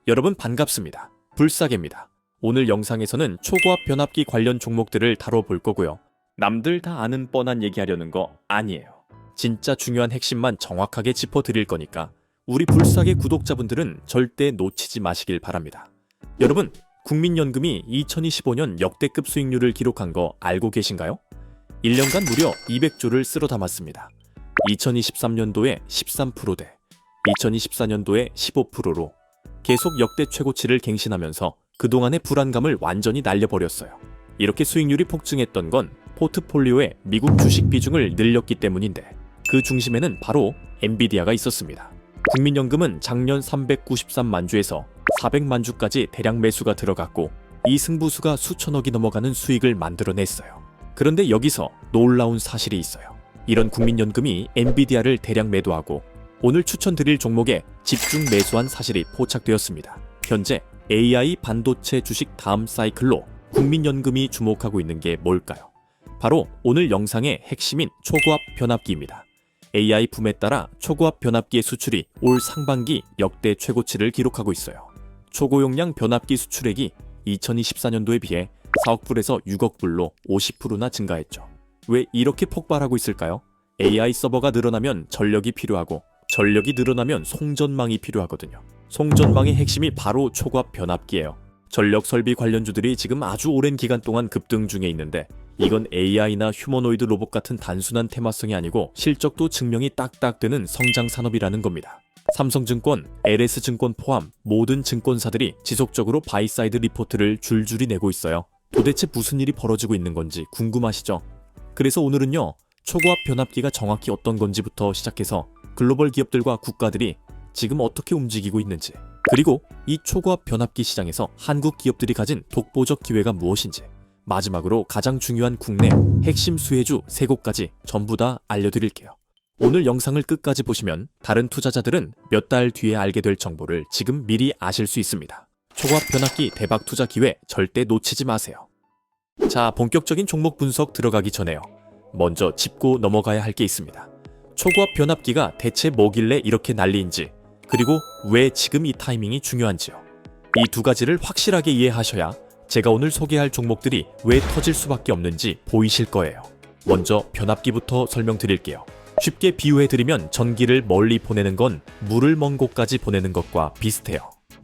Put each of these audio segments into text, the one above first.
여러분 반갑습니다. 불사계입니다. 오늘 영상에서는 초고압 변압기 관련 종목들을 다뤄볼 거고요. 남들 다 아는 뻔한 얘기하려는 거 아니에요. 진짜 중요한 핵심만 정확하게 짚어드릴 거니까 우리 불사계 구독자분들은 절대 놓치지 마시길 바랍니다. 여러분, 국민연금이 2025년 역대급 수익률을 기록한 거 알고 계신가요? 1년간 무려 200조를 쓸어 담았습니다. 2023년도에 13%대, 2024년도에 15%로 계속 역대 최고치를 갱신하면서 그동안의 불안감을 완전히 날려버렸어요. 이렇게 수익률이 폭증했던 건 포트폴리오의 미국 주식 비중을 늘렸기 때문인데 그 중심에는 바로 엔비디아가 있었습니다. 국민연금은 작년 393만 주에서 400만 주까지 대량 매수가 들어갔고 이 승부수가 수천억이 넘어가는 수익을 만들어냈어요. 그런데 여기서 놀라운 사실이 있어요. 이런 국민연금이 엔비디아를 대량 매도하고 오늘 추천드릴 종목에 집중 매수한 사실이 포착되었습니다. 현재 AI 반도체 주식 다음 사이클로 국민연금이 주목하고 있는 게 뭘까요? 바로 오늘 영상의 핵심인 초고압 변압기입니다. AI 붐에 따라 초고압 변압기의 수출이 올 상반기 역대 최고치를 기록하고 있어요. 초고용량 변압기 수출액이 2024년도에 비해 4억 불에서 6억 불로 50%나 증가했죠. 왜 이렇게 폭발하고 있을까요? AI 서버가 늘어나면 전력이 필요하고 전력이 늘어나면 송전망이 필요하거든요. 송전망의 핵심이 바로 초고압 변압기예요. 전력 설비 관련주들이 지금 아주 오랜 기간 동안 급등 중에 있는데 이건 AI나 휴머노이드 로봇 같은 단순한 테마성이 아니고 실적도 증명이 딱딱 되는 성장 산업이라는 겁니다. 삼성증권, LS증권 포함 모든 증권사들이 지속적으로 바이사이드 리포트를 줄줄이 내고 있어요. 도대체 무슨 일이 벌어지고 있는 건지 궁금하시죠? 그래서 오늘은요, 초고압 변압기가 정확히 어떤 건지부터 시작해서 글로벌 기업들과 국가들이 지금 어떻게 움직이고 있는지, 그리고 이 초고압 변압기 시장에서 한국 기업들이 가진 독보적 기회가 무엇인지, 마지막으로 가장 중요한 국내 핵심 수혜주 3곳까지 전부 다 알려드릴게요. 오늘 영상을 끝까지 보시면 다른 투자자들은 몇 달 뒤에 알게 될 정보를 지금 미리 아실 수 있습니다. 초고압 변압기 대박 투자 기회 절대 놓치지 마세요. 자, 본격적인 종목 분석 들어가기 전에요. 먼저 짚고 넘어가야 할 게 있습니다. 초고압 변압기가 대체 뭐길래 이렇게 난리인지, 그리고 왜 지금 이 타이밍이 중요한지요. 이 두 가지를 확실하게 이해하셔야 제가 오늘 소개할 종목들이 왜 터질 수밖에 없는지 보이실 거예요. 먼저 변압기부터 설명드릴게요. 쉽게 비유해드리면 전기를 멀리 보내는 건 물을 먼 곳까지 보내는 것과 비슷해요.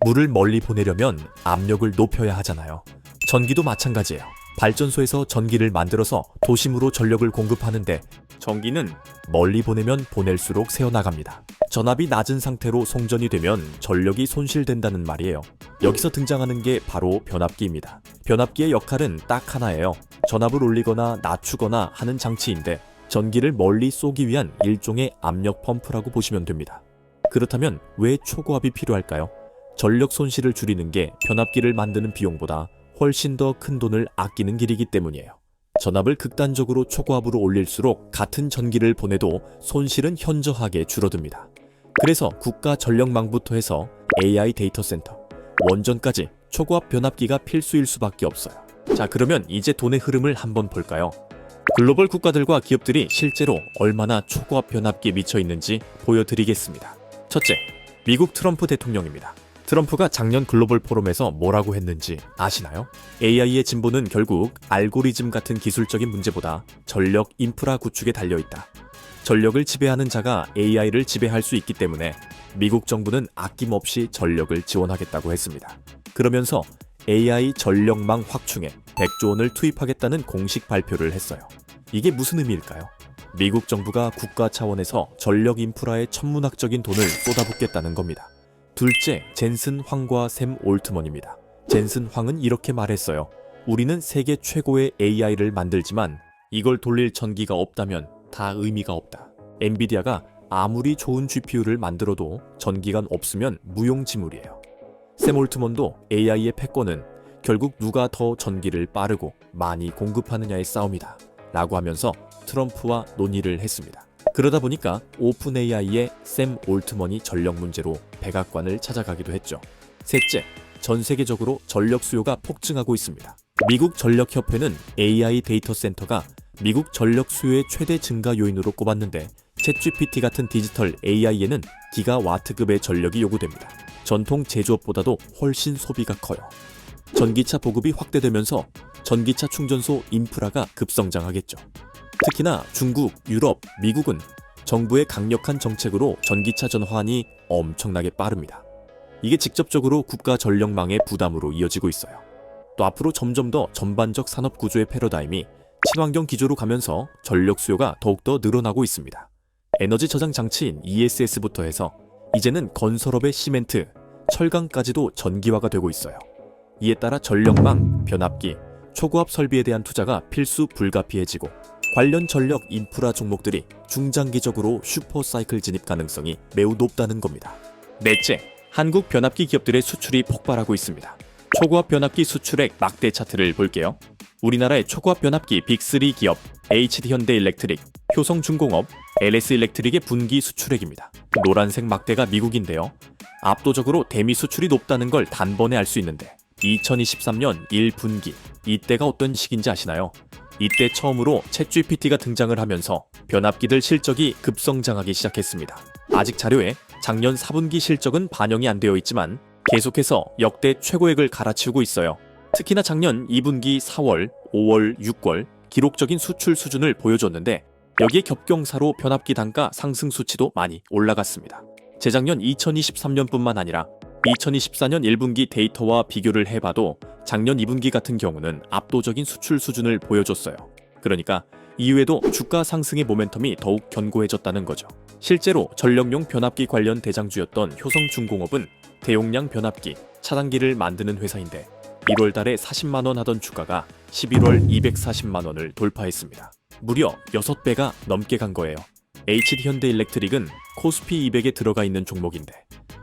물을 멀리 보내려면 압력을 높여야 하잖아요. 전기도 마찬가지예요. 발전소에서 전기를 만들어서 도심으로 전력을 공급하는데 전기는 멀리 보내면 보낼수록 새어나갑니다. 전압이 낮은 상태로 송전이 되면 전력이 손실된다는 말이에요. 여기서 등장하는 게 바로 변압기입니다. 변압기의 역할은 딱 하나예요. 전압을 올리거나 낮추거나 하는 장치인데 전기를 멀리 쏘기 위한 일종의 압력 펌프라고 보시면 됩니다. 그렇다면 왜 초고압이 필요할까요? 전력 손실을 줄이는 게 변압기를 만드는 비용보다 훨씬 더 큰 돈을 아끼는 길이기 때문이에요. 전압을 극단적으로 초고압으로 올릴수록 같은 전기를 보내도 손실은 현저하게 줄어듭니다. 그래서 국가 전력망부터 해서 AI 데이터 센터, 원전까지 초고압 변압기가 필수일 수밖에 없어요. 자, 그러면 이제 돈의 흐름을 한번 볼까요? 글로벌 국가들과 기업들이 실제로 얼마나 초고압 변압기에 미쳐 있는지 보여드리겠습니다. 첫째, 미국 트럼프 대통령입니다. 트럼프가 작년 글로벌 포럼에서 뭐라고 했는지 아시나요? AI의 진보는 결국 알고리즘 같은 기술적인 문제보다 전력 인프라 구축에 달려있다. 전력을 지배하는 자가 AI를 지배할 수 있기 때문에 미국 정부는 아낌없이 전력을 지원하겠다고 했습니다. 그러면서 AI 전력망 확충에 100조 원을 투입하겠다는 공식 발표를 했어요. 이게 무슨 의미일까요? 미국 정부가 국가 차원에서 전력 인프라에 천문학적인 돈을 쏟아붓겠다는 겁니다. 둘째, 젠슨 황과 샘 올트먼입니다. 젠슨 황은 이렇게 말했어요. 우리는 세계 최고의 AI를 만들지만 이걸 돌릴 전기가 없다면 다 의미가 없다. 엔비디아가 아무리 좋은 GPU를 만들어도 전기가 없으면 무용지물이에요. 샘 올트먼도 AI의 패권은 결국 누가 더 전기를 빠르고 많이 공급하느냐의 싸움이다 라고 하면서 트럼프와 논의를 했습니다. 그러다 보니까 오픈 AI의 샘 올트먼이 전력 문제로 백악관을 찾아가기도 했죠. 셋째, 전 세계적으로 전력 수요가 폭증하고 있습니다. 미국 전력협회는 AI 데이터 센터가 미국 전력 수요의 최대 증가 요인으로 꼽았는데 챗GPT 같은 디지털 AI에는 기가와트급의 전력이 요구됩니다. 전통 제조업보다도 훨씬 소비가 커요. 전기차 보급이 확대되면서 전기차 충전소 인프라가 급성장하겠죠. 특히나 중국, 유럽, 미국은 정부의 강력한 정책으로 전기차 전환이 엄청나게 빠릅니다. 이게 직접적으로 국가 전력망의 부담으로 이어지고 있어요. 또 앞으로 점점 더 전반적 산업 구조의 패러다임이 친환경 기조로 가면서 전력 수요가 더욱더 늘어나고 있습니다. 에너지 저장 장치인 ESS부터 해서 이제는 건설업의 시멘트, 철강까지도 전기화가 되고 있어요. 이에 따라 전력망, 변압기, 초고압 설비에 대한 투자가 필수 불가피해지고 관련 전력 인프라 종목들이 중장기적으로 슈퍼사이클 진입 가능성이 매우 높다는 겁니다. 넷째, 한국 변압기 기업들의 수출이 폭발하고 있습니다. 초고압 변압기 수출액 막대 차트를 볼게요. 우리나라의 초고압 변압기 빅3 기업 HD현대일렉트릭, 효성중공업, LS일렉트릭의 분기 수출액입니다. 노란색 막대가 미국인데요. 압도적으로 대미 수출이 높다는 걸 단번에 알 수 있는데 2023년 1분기, 이때가 어떤 시기인지 아시나요? 이때 처음으로 챗GPT가 등장을 하면서 변압기들 실적이 급성장하기 시작했습니다. 아직 자료에 작년 4분기 실적은 반영이 안 되어 있지만 계속해서 역대 최고액을 갈아치우고 있어요. 특히나 작년 2분기 4월, 5월, 6월 기록적인 수출 수준을 보여줬는데 여기에 겹경사로 변압기 단가 상승 수치도 많이 올라갔습니다. 재작년 2023년뿐만 아니라 2024년 1분기 데이터와 비교를 해봐도 작년 2분기 같은 경우는 압도적인 수출 수준을 보여줬어요. 그러니까 이후에도 주가 상승의 모멘텀이 더욱 견고해졌다는 거죠. 실제로 전력용 변압기 관련 대장주였던 효성중공업은 대용량 변압기, 차단기를 만드는 회사인데 1월 달에 40만 원 하던 주가가 11월 240만 원을 돌파했습니다. 무려 6배가 넘게 간 거예요. HD현대일렉트릭은 코스피 200에 들어가 있는 종목인데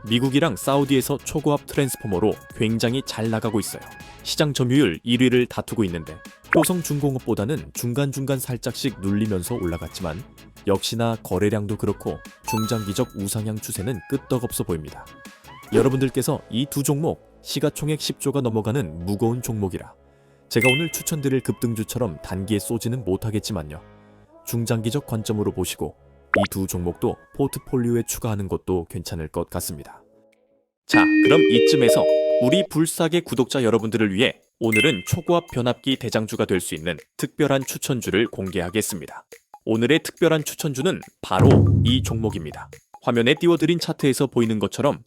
미국이랑 사우디에서 초고압 트랜스포머로 굉장히 잘 나가고 있어요. 시장 점유율 1위를 다투고 있는데 효성중공업보다는 중간중간 살짝씩 눌리면서 올라갔지만 역시나 거래량도 그렇고 중장기적 우상향 추세는 끄떡없어 보입니다. 여러분들께서 이 두 종목 시가총액 10조가 넘어가는 무거운 종목이라 제가 오늘 추천드릴 급등주처럼 단기에 쏘지는 못하겠지만요. 중장기적 관점으로 보시고 이 두 종목도 포트폴리오에 추가하는 것도 괜찮을 것 같습니다. 자, 그럼 이쯤에서 우리 불사계 구독자 여러분들을 위해 오늘은 초고압 변압기 대장주가 될 수 있는 특별한 추천주를 공개하겠습니다. 오늘의 특별한 추천주는 바로 이 종목입니다. 화면에 띄워드린 차트에서 보이는 것처럼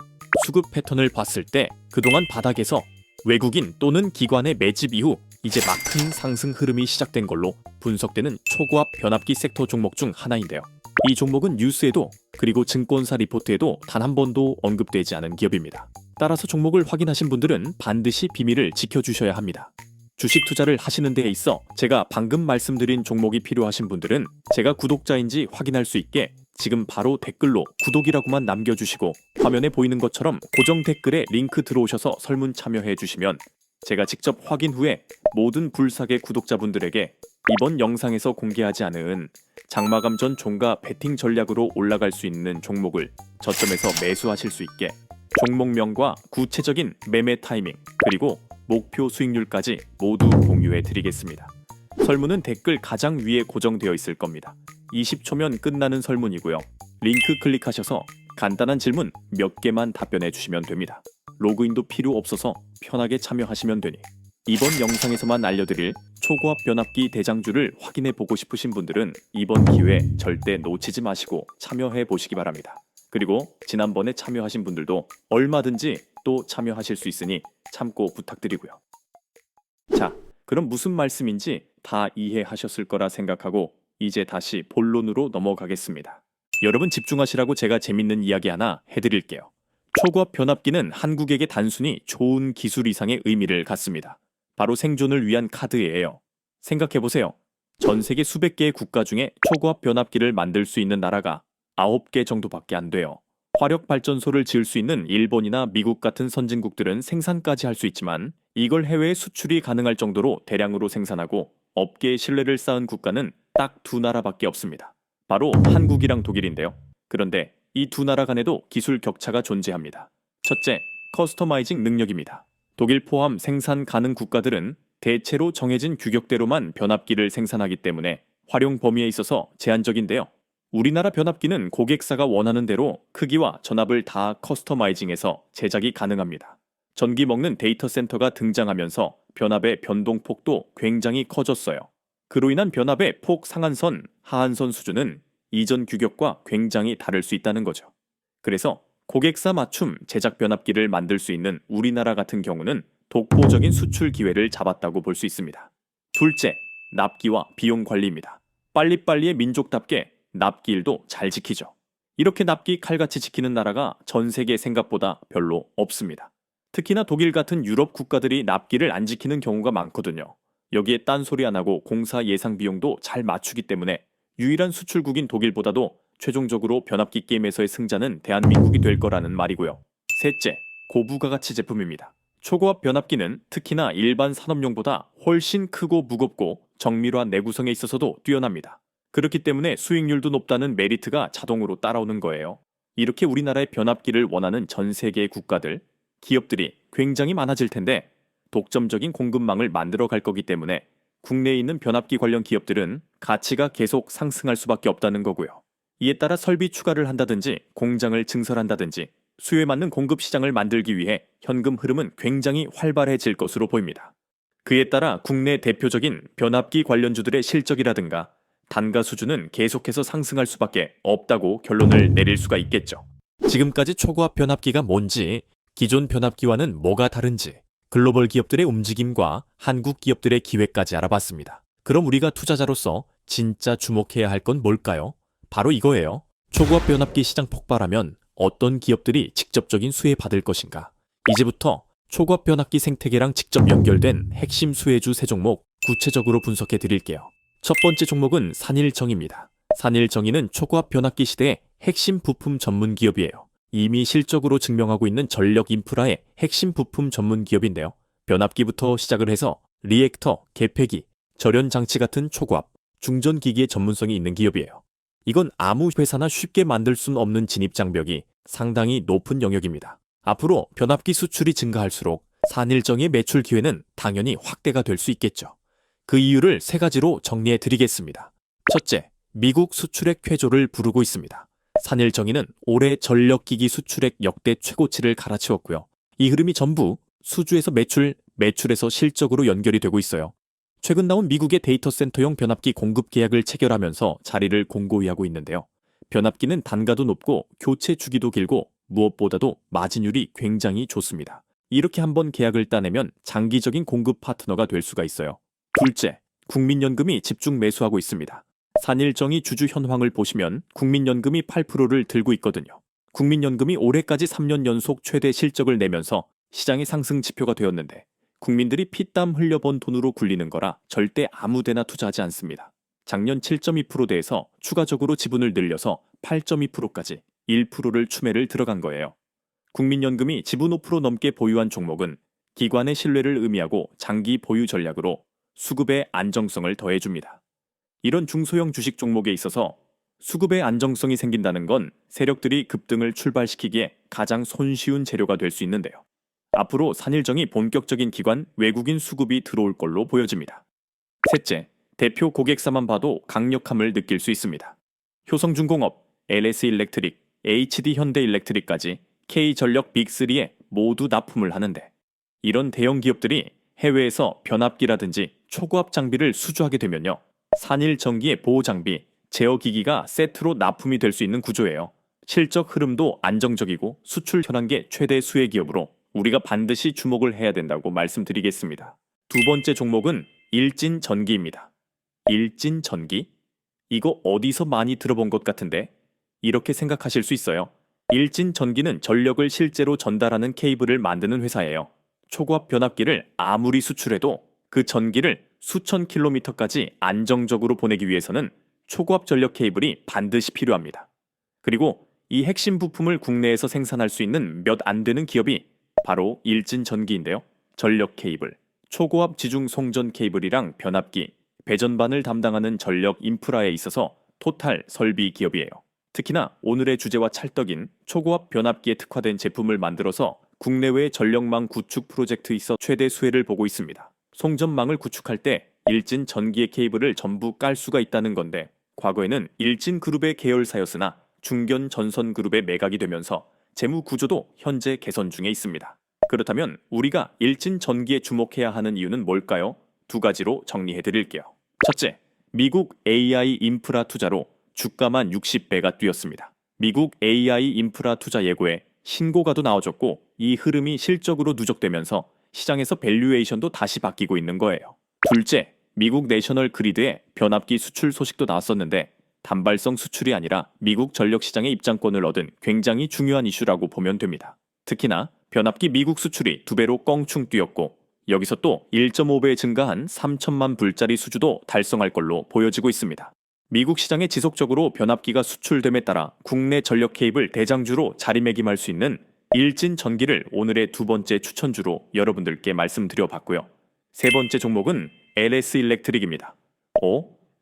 수급 패턴을 봤을 때 그동안 바닥에서 외국인 또는 기관의 매집 이후 이제 막 큰 상승 흐름이 시작된 걸로 분석되는 초고압 변압기 섹터 종목 중 하나인데요. 이 종목은 뉴스에도 그리고 증권사 리포트에도 단 한 번도 언급되지 않은 기업입니다. 따라서 종목을 확인하신 분들은 반드시 비밀을 지켜주셔야 합니다. 주식 투자를 하시는 데에 있어 제가 방금 말씀드린 종목이 필요하신 분들은 제가 구독자인지 확인할 수 있게 지금 바로 댓글로 구독이라고만 남겨주시고 화면에 보이는 것처럼 고정 댓글에 링크 들어오셔서 설문 참여해 주시면 제가 직접 확인 후에 모든 불사계 구독자분들에게 이번 영상에서 공개하지 않은 장마감 전 종가 베팅 전략으로 올라갈 수 있는 종목을 저점에서 매수하실 수 있게 종목명과 구체적인 매매 타이밍 그리고 목표 수익률까지 모두 공유해 드리겠습니다. 설문은 댓글 가장 위에 고정되어 있을 겁니다. 20초면 끝나는 설문이고요. 링크 클릭하셔서 간단한 질문 몇 개만 답변해 주시면 됩니다. 로그인도 필요 없어서 편하게 참여하시면 되니 이번 영상에서만 알려드릴 초고압 변압기 대장주를 확인해 보고 싶으신 분들은 이번 기회 절대 놓치지 마시고 참여해 보시기 바랍니다. 그리고 지난번에 참여하신 분들도 얼마든지 또 참여하실 수 있으니 참고 부탁드리고요. 자, 그럼 무슨 말씀인지 다 이해하셨을 거라 생각하고 이제 다시 본론으로 넘어가겠습니다. 여러분 집중하시라고 제가 재밌는 이야기 하나 해드릴게요. 초고압 변압기는 한국에게 단순히 좋은 기술 이상의 의미를 갖습니다. 바로 생존을 위한 카드예요. 생각해보세요. 전 세계 수백 개의 국가 중에 초고압 변압기를 만들 수 있는 나라가 9개 정도밖에 안 돼요. 화력 발전소를 지을 수 있는 일본이나 미국 같은 선진국들은 생산까지 할 수 있지만 이걸 해외에 수출이 가능할 정도로 대량으로 생산하고 업계의 신뢰를 쌓은 국가는 딱 두 나라밖에 없습니다. 바로 한국이랑 독일인데요. 그런데 이 두 나라 간에도 기술 격차가 존재합니다. 첫째, 커스터마이징 능력입니다. 독일 포함 생산 가능 국가들은 대체로 정해진 규격대로만 변압기를 생산하기 때문에 활용 범위에 있어서 제한적인데요. 우리나라 변압기는 고객사가 원하는 대로 크기와 전압을 다 커스터마이징해서 제작이 가능합니다. 전기 먹는 데이터 센터가 등장하면서 변압의 변동폭도 굉장히 커졌어요. 그로 인한 변압의 폭 상한선, 하한선 수준은 이전 규격과 굉장히 다를 수 있다는 거죠. 그래서 고객사 맞춤 제작 변압기를 만들 수 있는 우리나라 같은 경우는 독보적인 수출 기회를 잡았다고 볼 수 있습니다. 둘째, 납기와 비용 관리입니다. 빨리빨리의 민족답게 납기 일도 잘 지키죠. 이렇게 납기 칼같이 지키는 나라가 전 세계 생각보다 별로 없습니다. 특히나 독일 같은 유럽 국가들이 납기를 안 지키는 경우가 많거든요. 여기에 딴소리 안 하고 공사 예상 비용도 잘 맞추기 때문에 유일한 수출국인 독일보다도 최종적으로 변압기 게임에서의 승자는 대한민국이 될 거라는 말이고요. 셋째, 고부가 가치 제품입니다. 초고압 변압기는 특히나 일반 산업용보다 훨씬 크고 무겁고 정밀화한 내구성에 있어서도 뛰어납니다. 그렇기 때문에 수익률도 높다는 메리트가 자동으로 따라오는 거예요. 이렇게 우리나라의 변압기를 원하는 전 세계의 국가들, 기업들이 굉장히 많아질 텐데 독점적인 공급망을 만들어 갈 거기 때문에 국내에 있는 변압기 관련 기업들은 가치가 계속 상승할 수밖에 없다는 거고요. 이에 따라 설비 추가를 한다든지 공장을 증설한다든지 수요에 맞는 공급 시장을 만들기 위해 현금 흐름은 굉장히 활발해질 것으로 보입니다. 그에 따라 국내 대표적인 변압기 관련주들의 실적이라든가 단가 수준은 계속해서 상승할 수밖에 없다고 결론을 내릴 수가 있겠죠. 지금까지 초고압 변압기가 뭔지, 기존 변압기와는 뭐가 다른지, 글로벌 기업들의 움직임과 한국 기업들의 기회까지 알아봤습니다. 그럼 우리가 투자자로서 진짜 주목해야 할 건 뭘까요? 바로 이거예요. 초고압 변압기 시장 폭발하면 어떤 기업들이 직접적인 수혜 받을 것인가? 이제부터 초고압 변압기 생태계랑 직접 연결된 핵심 수혜주 세 종목 구체적으로 분석해 드릴게요. 첫 번째 종목은 산일정입니다. 산일정이는 초고압 변압기 시대의 핵심 부품 전문 기업이에요. 이미 실적으로 증명하고 있는 전력 인프라의 핵심 부품 전문 기업인데요. 변압기부터 시작을 해서 리액터, 개폐기, 절연 장치 같은 초고압, 중전기기의 전문성이 있는 기업이에요. 이건 아무 회사나 쉽게 만들 수는 없는 진입장벽이 상당히 높은 영역입니다. 앞으로 변압기 수출이 증가할수록 산일정의 매출 기회는 당연히 확대가 될 수 있겠죠. 그 이유를 세 가지로 정리해 드리겠습니다. 첫째, 미국 수출액 쾌조를 부르고 있습니다. 산일정의는 올해 전력기기 수출액 역대 최고치를 갈아치웠고요. 이 흐름이 전부 수주에서 매출에서 실적으로 연결이 되고 있어요. 최근 나온 미국의 데이터 센터용 변압기 공급 계약을 체결하면서 자리를 공고히 하고 있는데요. 변압기는 단가도 높고 교체 주기도 길고 무엇보다도 마진율이 굉장히 좋습니다. 이렇게 한번 계약을 따내면 장기적인 공급 파트너가 될 수가 있어요. 둘째, 국민연금이 집중 매수하고 있습니다. 산일정의 주주 현황을 보시면 국민연금이 8%를 들고 있거든요. 국민연금이 올해까지 3년 연속 최대 실적을 내면서 시장의 상승 지표가 되었는데 국민들이 피땀 흘려번 돈으로 굴리는 거라 절대 아무데나 투자하지 않습니다. 작년 7.2%대에서 추가적으로 지분을 늘려서 8.2%까지 1%를 추매를 들어간 거예요. 국민연금이 지분 5% 넘게 보유한 종목은 기관의 신뢰를 의미하고 장기 보유 전략으로 수급의 안정성을 더해줍니다. 이런 중소형 주식 종목에 있어서 수급의 안정성이 생긴다는 건 세력들이 급등을 출발시키기에 가장 손쉬운 재료가 될 수 있는데요. 앞으로 산일정이 본격적인 기관 외국인 수급이 들어올 걸로 보여집니다. 셋째, 대표 고객사만 봐도 강력함을 느낄 수 있습니다. 효성중공업, LS일렉트릭, HD현대일렉트릭까지 K전력 빅3에 모두 납품을 하는데 이런 대형 기업들이 해외에서 변압기라든지 초고압 장비를 수주하게 되면요. 산일정기의 보호장비, 제어기기가 세트로 납품이 될 수 있는 구조예요. 실적 흐름도 안정적이고 수출 현황계 최대 수혜 기업으로 우리가 반드시 주목을 해야 된다고 말씀드리겠습니다. 두 번째 종목은 일진전기입니다. 일진전기? 이거 어디서 많이 들어본 것 같은데? 이렇게 생각하실 수 있어요. 일진전기는 전력을 실제로 전달하는 케이블을 만드는 회사예요. 초고압 변압기를 아무리 수출해도 그 전기를 수천 킬로미터까지 안정적으로 보내기 위해서는 초고압 전력 케이블이 반드시 필요합니다. 그리고 이 핵심 부품을 국내에서 생산할 수 있는 몇 안 되는 기업이 바로 일진전기인데요. 전력 케이블, 초고압 지중 송전 케이블이랑 변압기, 배전반을 담당하는 전력 인프라에 있어서 토탈 설비 기업이에요. 특히나 오늘의 주제와 찰떡인 초고압 변압기에 특화된 제품을 만들어서 국내외 전력망 구축 프로젝트에 있어 최대 수혜를 보고 있습니다. 송전망을 구축할 때 일진 전기의 케이블을 전부 깔 수가 있다는 건데 과거에는 일진그룹의 계열사였으나 중견전선그룹에 매각이 되면서 재무 구조도 현재 개선 중에 있습니다. 그렇다면 우리가 일진전기에 주목해야 하는 이유는 뭘까요? 두 가지로 정리해 드릴게요. 첫째, 미국 AI 인프라 투자로 주가만 60배가 뛰었습니다. 미국 AI 인프라 투자 예고에 신고가도 나와줬고 이 흐름이 실적으로 누적되면서 시장에서 밸류에이션도 다시 바뀌고 있는 거예요. 둘째, 미국 내셔널 그리드의 변압기 수출 소식도 나왔었는데 단발성 수출이 아니라 미국 전력 시장의 입장권을 얻은 굉장히 중요한 이슈라고 보면 됩니다. 특히나 변압기 미국 수출이 2배로 껑충 뛰었고 여기서 또 1.5배 증가한 3천만 불짜리 수주도 달성할 걸로 보여지고 있습니다. 미국 시장에 지속적으로 변압기가 수출됨에 따라 국내 전력 케이블 대장주로 자리매김할 수 있는 일진 전기를 오늘의 두 번째 추천주로 여러분들께 말씀드려봤고요. 세 번째 종목은 LS 일렉트릭입니다.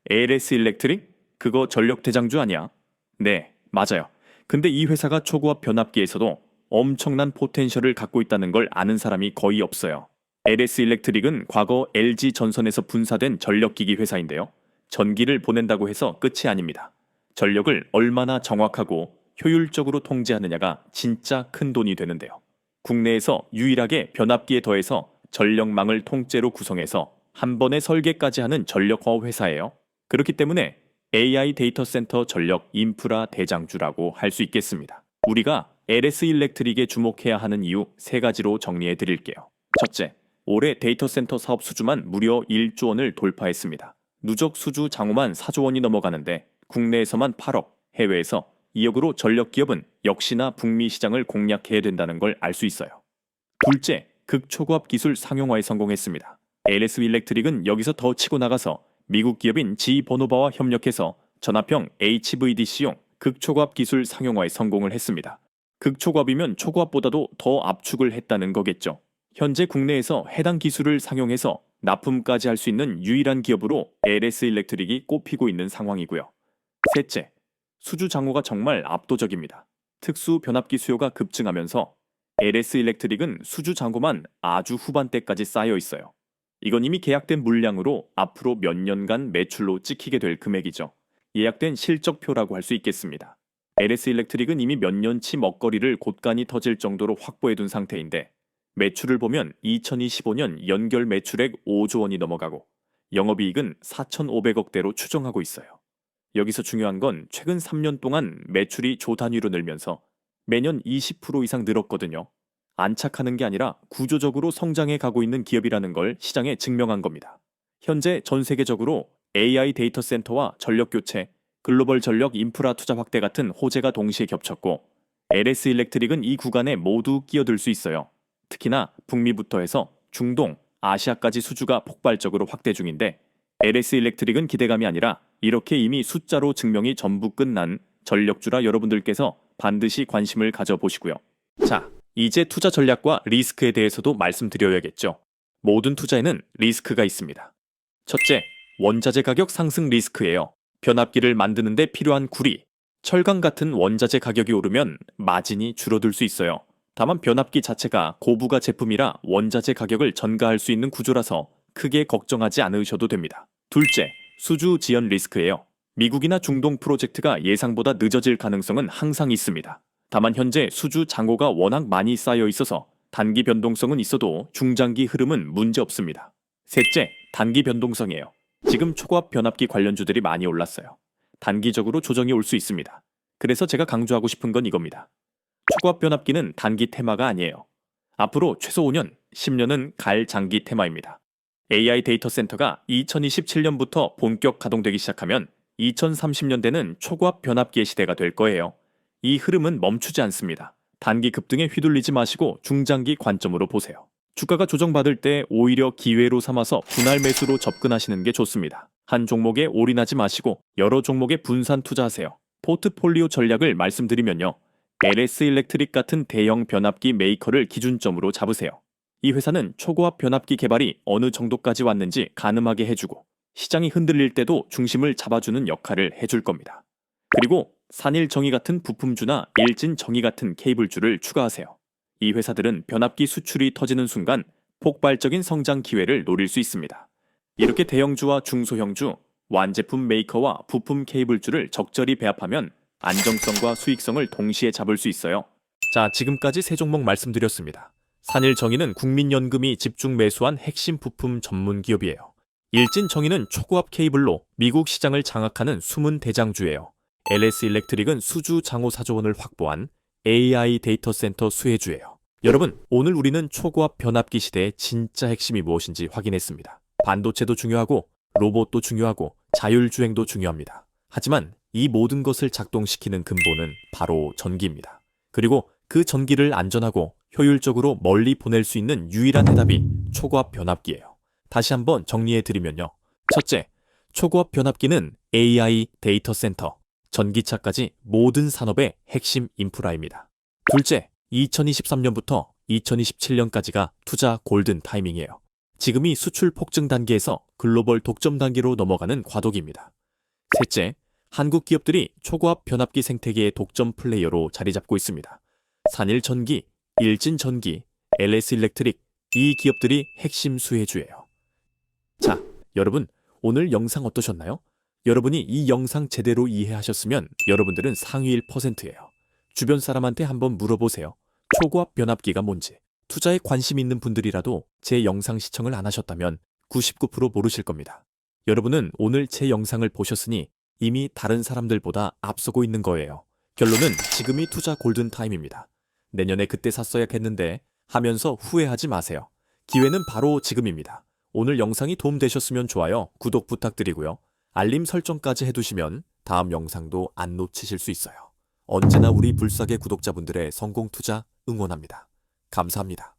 LS 일렉트릭? 그거 전력 대장주 아니야? 네, 맞아요. 근데 이 회사가 초고압 변압기에서도 엄청난 포텐셜을 갖고 있다는 걸 아는 사람이 거의 없어요. LS 일렉트릭은 과거 LG 전선에서 분사된 전력기기 회사인데요. 전기를 보낸다고 해서 끝이 아닙니다. 전력을 얼마나 정확하고 효율적으로 통제하느냐가 진짜 큰 돈이 되는데요. 국내에서 유일하게 변압기에 더해서 전력망을 통째로 구성해서 한 번에 설계까지 하는 전력화업 회사예요. 그렇기 때문에 AI 데이터 센터 전력 인프라 대장주라고 할 수 있겠습니다. 우리가 LS 일렉트릭에 주목해야 하는 이유 세 가지로 정리해 드릴게요. 첫째, 올해 데이터 센터 사업 수주만 무려 1조 원을 돌파했습니다. 누적 수주 장호만 4조 원이 넘어가는데 국내에서만 8억, 해외에서 2억으로 전력 기업은 역시나 북미 시장을 공략해야 된다는 걸 알 수 있어요. 둘째, 극초고압 기술 상용화에 성공했습니다. LS 일렉트릭은 여기서 더 치고 나가서 미국 기업인 지버노바와 협력해서 전압형 HVDC용 극초고압 기술 상용화에 성공을 했습니다. 극초고압이면 초고압보다도 더 압축을 했다는 거겠죠. 현재 국내에서 해당 기술을 상용해서 납품까지 할 수 있는 유일한 기업으로 LS 일렉트릭이 꼽히고 있는 상황이고요. 셋째, 수주 장호가 정말 압도적입니다. 특수 변압기 수요가 급증하면서 LS 일렉트릭은 수주 장고만 아주 후반대까지 쌓여 있어요. 이건 이미 계약된 물량으로 앞으로 몇 년간 매출로 찍히게 될 금액이죠. 예약된 실적표라고 할 수 있겠습니다. LS 일렉트릭은 이미 몇 년치 먹거리를 곳간이 터질 정도로 확보해둔 상태인데 매출을 보면 2025년 연결 매출액 5조 원이 넘어가고 영업이익은 4,500억대로 추정하고 있어요. 여기서 중요한 건 최근 3년 동안 매출이 조 단위로 늘면서 매년 20% 이상 늘었거든요. 안착하는 게 아니라 구조적으로 성장해 가고 있는 기업이라는 걸 시장에 증명한 겁니다. 현재 전 세계적으로 AI 데이터 센터와 전력 교체, 글로벌 전력 인프라 투자 확대 같은 호재가 동시에 겹쳤고 LS 일렉트릭은 이 구간에 모두 끼어들 수 있어요. 특히나 북미부터 해서 중동, 아시아까지 수주가 폭발적으로 확대 중인데 LS 일렉트릭은 기대감이 아니라 이렇게 이미 숫자로 증명이 전부 끝난 전력주라 여러분들께서 반드시 관심을 가져보시고요. 자, 이제 투자 전략과 리스크에 대해서도 말씀드려야겠죠. 모든 투자에는 리스크가 있습니다. 첫째, 원자재 가격 상승 리스크예요. 변압기를 만드는 데 필요한 구리, 철강 같은 원자재 가격이 오르면 마진이 줄어들 수 있어요. 다만 변압기 자체가 고부가 제품이라 원자재 가격을 전가할 수 있는 구조라서 크게 걱정하지 않으셔도 됩니다. 둘째, 수주 지연 리스크예요. 미국이나 중동 프로젝트가 예상보다 늦어질 가능성은 항상 있습니다. 다만 현재 수주 잔고가 워낙 많이 쌓여 있어서 단기 변동성은 있어도 중장기 흐름은 문제 없습니다. 셋째, 단기 변동성이에요. 지금 초고압 변압기 관련주들이 많이 올랐어요. 단기적으로 조정이 올 수 있습니다. 그래서 제가 강조하고 싶은 건 이겁니다. 초고압 변압기는 단기 테마가 아니에요. 앞으로 최소 5년, 10년은 갈 장기 테마입니다. AI 데이터 센터가 2027년부터 본격 가동되기 시작하면 2030년대는 초고압 변압기의 시대가 될 거예요. 이 흐름은 멈추지 않습니다. 단기 급등에 휘둘리지 마시고 중장기 관점으로 보세요. 주가가 조정받을 때 오히려 기회로 삼아서 분할 매수로 접근하시는 게 좋습니다. 한 종목에 올인하지 마시고 여러 종목에 분산 투자하세요. 포트폴리오 전략을 말씀드리면요. LS 일렉트릭 같은 대형 변압기 메이커를 기준점으로 잡으세요. 이 회사는 초고압 변압기 개발이 어느 정도까지 왔는지 가늠하게 해주고 시장이 흔들릴 때도 중심을 잡아주는 역할을 해줄 겁니다. 그리고 산일정의 같은 부품주나 일진정의 같은 케이블주를 추가하세요. 이 회사들은 변압기 수출이 터지는 순간 폭발적인 성장 기회를 노릴 수 있습니다. 이렇게 대형주와 중소형주, 완제품 메이커와 부품 케이블줄을 적절히 배합하면 안정성과 수익성을 동시에 잡을 수 있어요. 자, 지금까지 세 종목 말씀드렸습니다. 산일정의는 국민연금이 집중 매수한 핵심 부품 전문 기업이에요. 일진정의는 초고압 케이블로 미국 시장을 장악하는 숨은 대장주예요. LS일렉트릭은 수주 장호사조원을 확보한 AI 데이터 센터 수혜주예요. 여러분, 오늘 우리는 초고압 변압기 시대의 진짜 핵심이 무엇인지 확인했습니다. 반도체도 중요하고 로봇도 중요하고 자율주행도 중요합니다. 하지만 이 모든 것을 작동시키는 근본은 바로 전기입니다. 그리고 그 전기를 안전하고 효율적으로 멀리 보낼 수 있는 유일한 해답이 초고압 변압기예요. 다시 한번 정리해드리면요. 첫째, 초고압 변압기는 AI 데이터 센터, 전기차까지 모든 산업의 핵심 인프라입니다. 둘째, 2023년부터 2027년까지가 투자 골든 타이밍이에요. 지금이 수출 폭증 단계에서 글로벌 독점 단계로 넘어가는 과도기입니다. 셋째, 한국 기업들이 초고압 변압기 생태계의 독점 플레이어로 자리 잡고 있습니다. 산일전기, 일진전기, LS일렉트릭, 이 기업들이 핵심 수혜주예요. 자, 여러분, 오늘 영상 어떠셨나요? 여러분이 이 영상 제대로 이해하셨으면 여러분들은 상위 1%예요. 주변 사람한테 한번 물어보세요. 초고압 변압기가 뭔지. 투자에 관심 있는 분들이라도 제 영상 시청을 안 하셨다면 99% 모르실 겁니다. 여러분은 오늘 제 영상을 보셨으니 이미 다른 사람들보다 앞서고 있는 거예요. 결론은 지금이 투자 골든타임입니다. 내년에 그때 샀어야겠는데 하면서 후회하지 마세요. 기회는 바로 지금입니다. 오늘 영상이 도움되셨으면 좋아요, 구독 부탁드리고요. 알림 설정까지 해두시면 다음 영상도 안 놓치실 수 있어요. 언제나 우리 불사계 구독자분들의 성공 투자 응원합니다. 감사합니다.